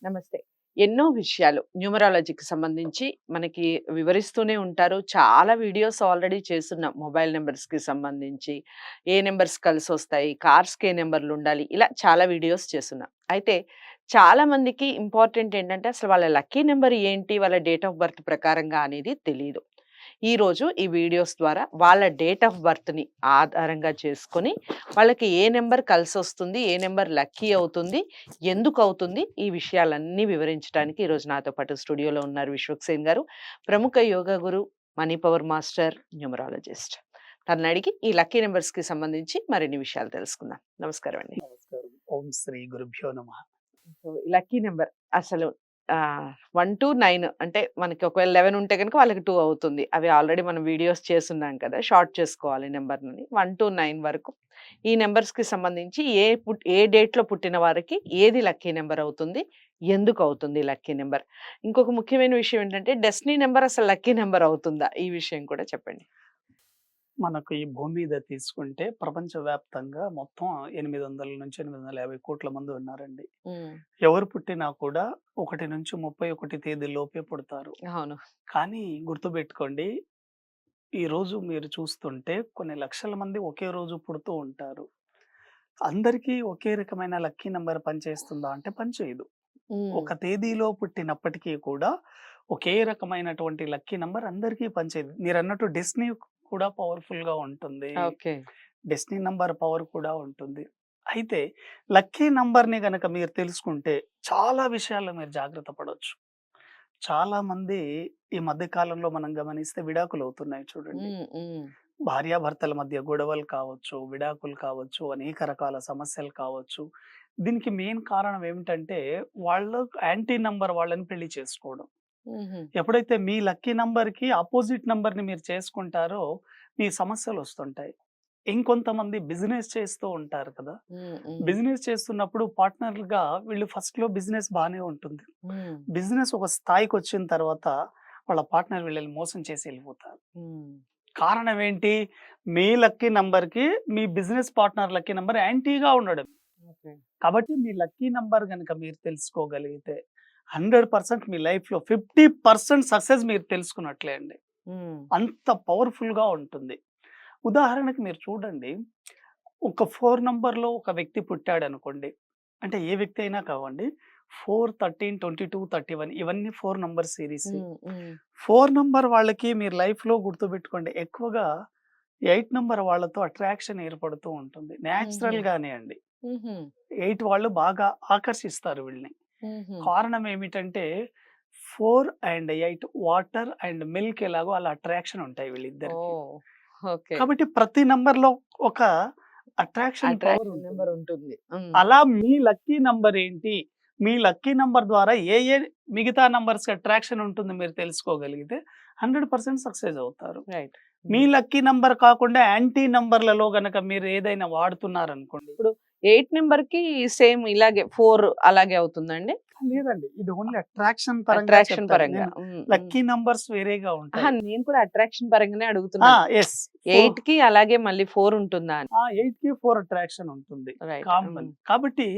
నమస్తే. ఎన్నో విషయాలు న్యూమరాలజీకి సంబంధించి మనకి వివరిస్తూనే ఉంటారు. చాలా వీడియోస్ ఆల్రెడీ చేసున్నాం. మొబైల్ నంబర్స్‌కి సంబంధించి, ఏ నంబర్స్ కలిసొస్తాయి, కార్స్‌కి ఏ నంబర్‌లుండాలి, ఇలా చాలా వీడియోస్ చేసున్నాం. అయితే చాలా మందికి ఇంపార్టెంట్ ఏంటంటే అసలు వాళ్ళ లక్కీ నంబర్ ఏంటి? వాళ్ళ డేట్ ఆఫ్ బర్త్ ప్రకారంగా అనేది తెలీదు. ఈరోజు ఈ వీడియోస్ ద్వారా వాళ్ళ డేట్ ఆఫ్ బర్త్‌ని ఆధారంగా చేసుకొని వాళ్ళకి ఏ నంబర్ కలిసొస్తుంది, ఏ నంబర్ లక్కీ అవుతుంది, ఎందుకవుతుంది? ఈ విషయాలన్నీ వివరించడానికి ఈరోజు నాతో పాటు స్టూడియోలో ఉన్నారు విశ్వక్సేన్ గారు. ప్రముఖ యోగా గురు, మనీ పవర్ మాస్టర్, న్యూమరాలజిస్ట్. తననడిగి ఈ లక్కీ నంబర్స్‌కి సంబంధించి మరిన్ని విషయాలు తెలుసుకుందాం. నమస్కారం అండి. నమస్కారం. ఓం శ్రీ గురుభ్యో నమః. సో, లక్కీ నంబర్ అసలు 1-9 అంటే మనకి ఒకవేళ 11 ఉంటే గనుక వాళ్ళకి 2 అవుతుంది. అవి ఆల్రెడీ మనం వీడియోస్ చేసున్నాం కదా! షార్ట్ చేసుకోవాలి నంబర్‌లని. 1-9 వరకు ఈ నంబర్స్‌కి సంబంధించి ఏ డేట్‌లో పుట్టిన వారికి ఏది లక్కీ నంబర్ అవుతుంది? ఎందుకవుతుంది లక్కీ నంబర్? ఇంకొక ముఖ్యమైన విషయం ఏంటంటే డెస్టినీ నంబర్ అసలు లక్కీ నంబర్ అవుతుందా? ఈ విషయం కూడా చెప్పండి. మనకు ఈ భూమి మీద తీసుకుంటే ప్రపంచవ్యాప్తంగా మొత్తం 800-850 కోట్ల మంది ఉన్నారండి. హ్మ్. ఎవరు పుట్టినా కూడా 1-31 తేదీ లోపే పుడతారు. అవును. కానీ గుర్తుపెట్టుకోండి, ఈరోజు మీరు చూస్తుంటే కొన్ని లక్షల మంది ఒకే రోజు పుడుతూ ఉంటారు. అందరికీ ఒకే రకమైన లక్కీ నంబర్ పనిచేస్తుందా అంటే పనిచేయదు. హ్మ్. ఒక తేదీలో పుట్టినప్పటికీ కూడా ఒకే రకమైనటువంటి లక్కీ నంబర్ అందరికీ పనిచేయదు. మీరన్నట్టు డెస్టినీ కూడా పవర్‌ఫుల్‌గా ఉంటుంది. ఓకే. డెస్టినీ నంబర్ పవర్ కూడా ఉంటుంది. అయితే లక్కీ నంబర్‌ని గనక మీరు తెలుసుకుంటే చాలా విషయాల్లో మీరు జాగ్రత్త పడొచ్చు. చాలామంది ఈ మధ్య కాలంలో మనం గమనిస్తే విడాకులవుతున్నాయి చూడండి. హ్మ్. హ్మ్. భార్యాభర్తల మధ్య గొడవలు కావచ్చు, విడాకులు కావచ్చు, అనేక రకాల సమస్యలు కావచ్చు. దీనికి మెయిన్ కారణం ఏమిటంటే, వాళ్ళు యాంటీ నంబర్ వాళ్ళని పెళ్లి చేసుకోవడం. హుహు. ఎప్పుడైతే మీ లక్కీ నంబర్‌కి అపోజిట్ నంబర్‌ని మీరు చేసుకుంటారో, మీ సమస్యలొస్తుంటాయి. ఇంకొంతమంది బిజినెస్ చేస్తూ ఉంటారు కదా! హ్మ్. హ్మ్. బిజినెస్ చేస్తున్నప్పుడు పార్ట్నర్‌లుగా వీళ్ళు ఫస్ట్‌లో బిజినెస్ బానే ఉంటుంది. హ్మ్. బిజినెస్ ఒక స్థాయికొచ్చిన తర్వాత వాళ్ళ పార్ట్నర్ వీళ్ళని మోసం చేసి ఎళ్ళిపోతారు. హ్మ్. కారణం ఏంటి? మీ లక్కీ నంబర్‌కి మీ బిజినెస్ పార్ట్నర్ లక్కీ నంబర్ యాంటీగా ఉండడం. ఓకే. కాబట్టి మీ లక్కీ నంబర్ గనక మీరు తెలుసుకోగలిగితే 100% మీ లైఫ్‌లో 50% సక్సెస్ మీరు తెలుసుకున్నట్లే అండి. హ్మ్. అంత పవర్‌ఫుల్‌గా ఉంటుంది. ఉదాహరణకి మీరు చూడండి. ఒక 4 నంబర్‌లో ఒక వ్యక్తి పుట్టాడనుకోండి. అంటే ఏ వ్యక్తి అయినా కావండి. 4, 13, 22, 31 ఇవన్నీ 4 నంబర్ సీరీసే. హ్మ్. హ్మ్. 4 నంబర్ వాళ్ళకి మీరు లైఫ్‌లో గుర్తుపెట్టుకోండి. ఎక్కువగా 8 నంబర్ వాళ్ళతో అట్రాక్షన్ ఏర్పడుతూ ఉంటుంది. హుహు. నేచురల్‌గానే అండి. హుహు. 8 వాళ్ళు బాగా ఆకర్షిస్తారు వీళ్ళని. హుహు. కారణం ఏమిటంటే 4 అండ్ 8 వాటర్ అండ్ మిల్క్ ఎలాగో అలా అట్రాక్షన్ ఉంటాయి వీళ్ళిద్దరికీ. ఓహ్! ఓకే. కాబట్టి ప్రతి నంబర్‌లో ఒక అట్రాక్షన్ పవర్ అట్రాక్షన్ నంబర్ ఉంటుంది. ఉంటుంది. హ్మ్. అలా మీ లక్కీ నంబర్ ఏంటి? మీ లక్కీ నంబర్ ద్వారా ఏ మిగతా నంబర్స్‌కి అట్రాక్షన్ ఉంటుంది మీరు తెలుసుకోగలిగితే 100% సక్సెస్ అవుతారు. రైట్. మీ హ్మ్. లక్కీ నంబర్ కాకుండా యాంటీ నంబర్‌లలో గనక మీరు ఏదైనా వాడుతున్నారనుకోండి. ఇప్పుడు 8 నంబర్‌కి సేమ్ ఇలాగే 4 అలాగే అవుతుందండి? లేదండి. ఇది ఓన్లీ అట్రాక్షన్ పరంగా అట్రాక్షన్ చెప్పాను. పరంగా. నేను హ్మ్. హ్మ్. లక్కీ నంబర్స్ వేరేగా అహా! ఉంటాయి. నేను కూడా అట్రాక్షన్ పరంగానే ఆ! అడుగుతున్నాను. యెస్. 8కి అలాగే మళ్ళీ 4 ఉంటుందా అని. 8కి 4 అట్రాక్షన్ ఉంటుంది. రైట్. హ్మ్. కామన్. కాబట్టి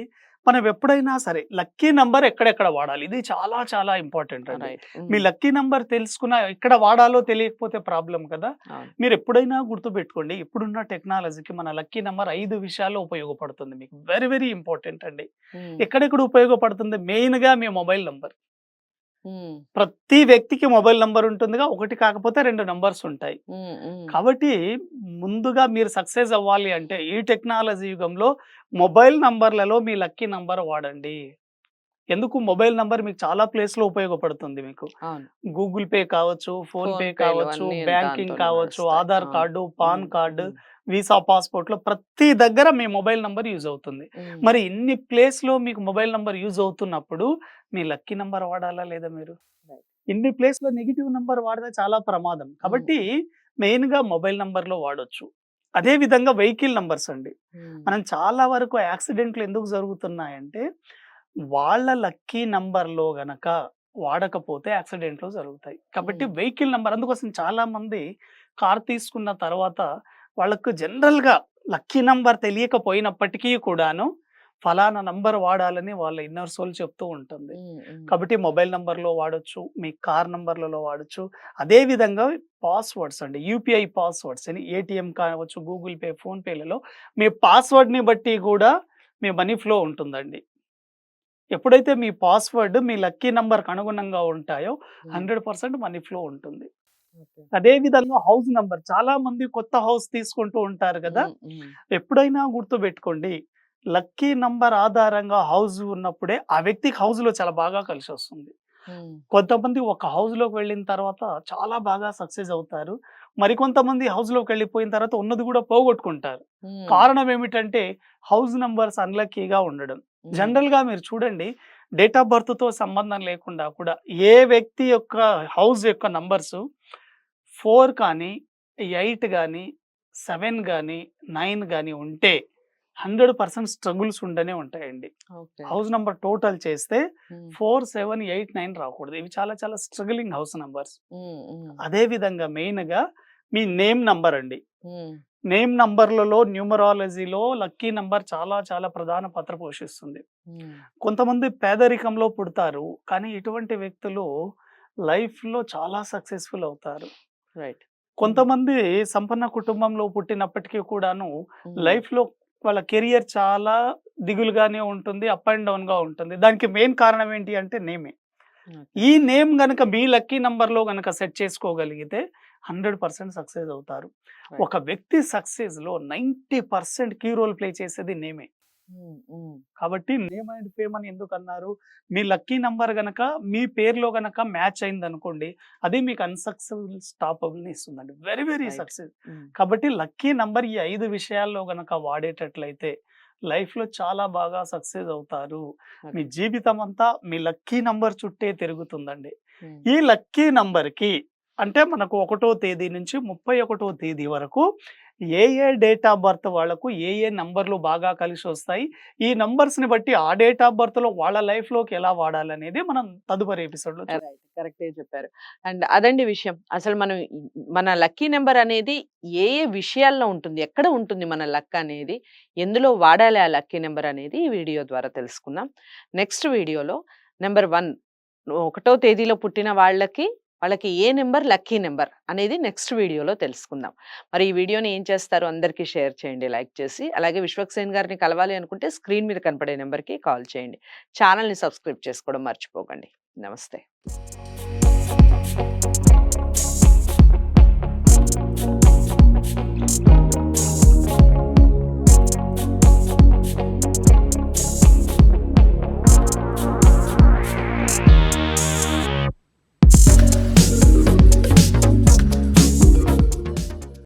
మనం ఎప్పుడైనా సరే లక్కీ నంబర్ ఎక్కడెక్కడ వాడాలి? ఇది చాలా చాలా ఇంపార్టెంట్ అండి. రైట్. మీ హ్మ్. లక్కీ నంబర్ తెలుసుకున్న ఎక్కడ వాడాలో తెలియకపోతే ప్రాబ్లమ్ కదా! అవును. మీరెప్పుడైనా గుర్తుపెట్టుకోండి. ఇప్పుడున్న టెక్నాలజీకి మన లక్కీ నంబర్ 5 విషయాల్లో ఉపయోగపడుతుంది మీకు. వెరీ వెరీ ఇంపార్టెంట్ అండి. హ్మ్. ఎక్కడెక్కడ ఉపయోగపడుతుంది? మెయిన్‌గా మీ మొబైల్ నంబర్. హ్మ్. ప్రతి వ్యక్తికి మొబైల్ నంబర్ ఉంటుందిగా. ఒకటి కాకపోతే 2 నంబర్స్ ఉంటాయి. హ్మ్. హ్మ్. కాబట్టి ముందుగా మీరు సక్సెస్ అవ్వాలి అంటే ఈ టెక్నాలజీ యుగంలో మొబైల్ నంబర్‌లలో మీ లక్కీ నంబర్ వాడండి. ఎందుకు మొబైల్ నంబర్ మీకు చాలా ప్లేస్‌లో ఉపయోగపడుతుంది మీకు. అవును. గూగుల్ పే కావచ్చు, ఫోన్‌పే ఫోన్ పేలు కావచ్చు, అన్నీ బ్యాంకింగ్ దాంతోనే కావచ్చు, నడుస్తాయి. ఆధార్ అవును. కార్డు, పాన్ హ్మ్. కార్డ్, హ్మ్. వీసా పాస్‌పోర్ట్‌లో ప్రతి దగ్గర మీ మొబైల్ నంబర్ యూజ్ అవుతుంది. హ్మ్. మరి ఇన్ని ప్లేస్‌లో మీకు మొబైల్ నంబర్ యూజ్ అవుతున్నప్పుడు మీ లక్కీ నంబర్ వాడాలా లేదా మీరు? రైట్. ఇన్ని ప్లేస్‌లో నెగెటివ్ నంబర్ వాడితే చాలా ప్రమాదం. హ్మ్. కాబట్టి మెయిన్‌గా మొబైల్ నంబర్‌లో వాడొచ్చు. అదే విధంగా వెహికల్ నంబర్స్ అండి. హ్మ్. మనం చాలా వరకు యాక్సిడెంట్లు ఎందుకు జరుగుతున్నాయంటే, వాళ్ళ లక్కీ నంబర్‌లో గనక వాడకపోతే యాక్సిడెంట్లు జరుగుతాయి. కాబట్టి హ్మ్. వెహికల్ నంబర్ అందుకోసం చాలామంది కార్ తీసుకున్న తర్వాత వాళ్ళకు జనరల్‌గా లక్కీ నంబర్ తెలియకపోయినప్పటికీ కూడాను ఫలానా నంబర్ వాడాలని వాళ్ళ ఇన్నర్ సోల్ చెప్తూ ఉంటుంది. కాబట్టి మొబైల్ నంబర్‌లో వాడొచ్చు. మీ కార్ నంబర్‌లలో వాడొచ్చు. అదే విధంగా పాస్‌వర్డ్స్ అండి. యూపీఐ పాస్‌వర్డ్స్ అని ఏటీఎం కావచ్చు, గూగుల్ పే, ఫోన్‌పేలలో మీ పాస్‌వర్డ్‌ని బట్టి గూడా మీ మనీ ఫ్లో ఉంటుందండి. ఎప్పుడైతే మీ పాస్‌వర్డ్ మీ లక్కీ నంబర్‌కి అనుగుణంగా ఉంటాయో 100% మనీ ఫ్లో ఉంటుంది. అదే విధంగా హౌస్ నంబర్ చాలా మంది కొత్త హౌస్ తీసుకుంటూ ఉంటారు గదా! ఎప్పుడైనా గుర్తుపెట్టుకోండి. లక్కీ నంబర్ ఆధారంగా హౌస్ ఉన్నప్పుడే ఆ వ్యక్తికి హౌస్‌లో చాలా బాగా కలిసొస్తుంది. కొంతమంది ఒక హౌస్‌లోకి వెళ్ళిన తర్వాత చాలా బాగా సక్సెస్ అవుతారు. మరికొంతమంది హౌస్‌లోకి వెళ్ళిపోయిన తర్వాత ఉన్నది గూడా పోగొట్టుకుంటారు. కారణం ఏమిటంటే హౌస్ నంబర్స్ అన్‌లక్కీగా ఉండడం. జనరల్‌గా మీరు చూడండి డేట్ ఆఫ్ బర్త్‌తో సంబంధం లేకుండా కూడా ఏ వ్యక్తి యొక్క హౌస్ యొక్క నంబర్స్ 4 కానీ, 8 గాని, 7 గాని, 9 గాని ఉంటే 100% స్ట్రగుల్స్ ఉండనే ఉంటాయండి. ఓకే. హౌస్ నంబర్ టోటల్ చేస్తే 4, 7, 8, 9 రాకూడదు. ఇవి చాలా చాలా స్ట్రగలింగ్ హౌస్ నంబర్స్. అదే విధంగా మెయిన్‌గా మీ నేమ్ నంబర్ అండి. నేమ్ నంబర్‌లలో న్యూమరాలజీలో లక్కీ నంబర్ చాలా చాలా ప్రధాన పాత్ర పోషిస్తుంది. కొంతమంది పేదరికంలో పుడతారు. కానీ ఇటువంటి వ్యక్తులు లైఫ్‌లో చాలా సక్సెస్‌ఫుల్ అవుతారు. రైట్. కొంతమంది సంపన్న కుటుంబంలో పుట్టినప్పటికీ కూడాను లైఫ్‌లో వాళ్ళ కెరియర్ చాలా దిగులుగానే ఉంటుంది. అప్ అండ్ డౌన్‌గా ఉంటుంది. దానికి మెయిన్ కారణం ఏంటి అంటే నేమే. ఈ నేమ్ గనక మీ లక్కీ నంబర్‌లో గనక సెట్ చేసుకోగలిగితే 100% సక్సెస్ అవుతారు. రైట్. ఒక వ్యక్తి సక్సెస్‌లో 90% కీ రోల్ ప్లే చేసేది నేమే. కాబట్టి నేమ్ అండ్ ఫేమ్ అని ఎందుకన్నారు? మీ లక్కీ నంబర్ గనక మీ పేరులో గనక మ్యాచ్ అయిందనుకోండి, అది మీకు అన్‌సక్సెస్‌ఫుల్ స్టాపబుల్‌ని ఇస్తుందండి. Very very right. సక్సెస్. కాబట్టి లక్కీ నంబర్ ఈ 5 విషయాల్లో గనక వాడేటట్లయితే లైఫ్‌లో చాలా బాగా సక్సెస్ అవుతారు. మీ జీవితం అంతా మీ లక్కీ నంబర్ చుట్టే తిరుగుతుందండి. ఈ లక్కీ నంబర్‌కి అంటే మనకు 1 తేదీ నుంచి 31 తేదీ వరకు ఏ డేట్ ఆఫ్ బర్త్ వాళ్ళకు ఏ నంబర్‌లు బాగా కలిసొస్తాయి. ఈ నంబర్స్‌ని బట్టి ఆ డేట్ ఆఫ్ బర్త్‌లో వాళ్ళ లైఫ్‌లోకి ఎలా వాడాలనేది మనం తదుపరి ఎపిసోడ్‌లో రైట్. కరెక్టే చెప్పారు. అండ్ అదండి విషయం. అసలు మనం మన లక్కీ నంబర్ అనేది ఏ ఏ విషయాల్లో ఉంటుంది? ఎక్కడ ఉంటుంది మన లక్ అనేది? ఎందులో వాడాలి ఆ లక్కీ నంబర్ అనేది ఈ వీడియో ద్వారా తెలుసుకుందాం. నెక్స్ట్ వీడియోలో నంబర్ 1 ఒకటో తేదీలో పుట్టిన వాళ్ళకి ఏ నంబర్ లక్కీ నంబర్ అనేది నెక్స్ట్ వీడియోలో తెలుసుకుందాం. మరి ఈ వీడియోని ఏం చేస్తారు? అందరికీ షేర్ చేయండి లైక్ చేసి. అలాగే విశ్వక్సేన్ గారిని కలవాలి అనుకుంటే స్క్రీన్ మీద కనపడే నంబర్‌కి కాల్ చేయండి. ఛానెల్‌ని సబ్స్క్రైబ్ చేసుకోవడం మర్చిపోకండి. నమస్తే.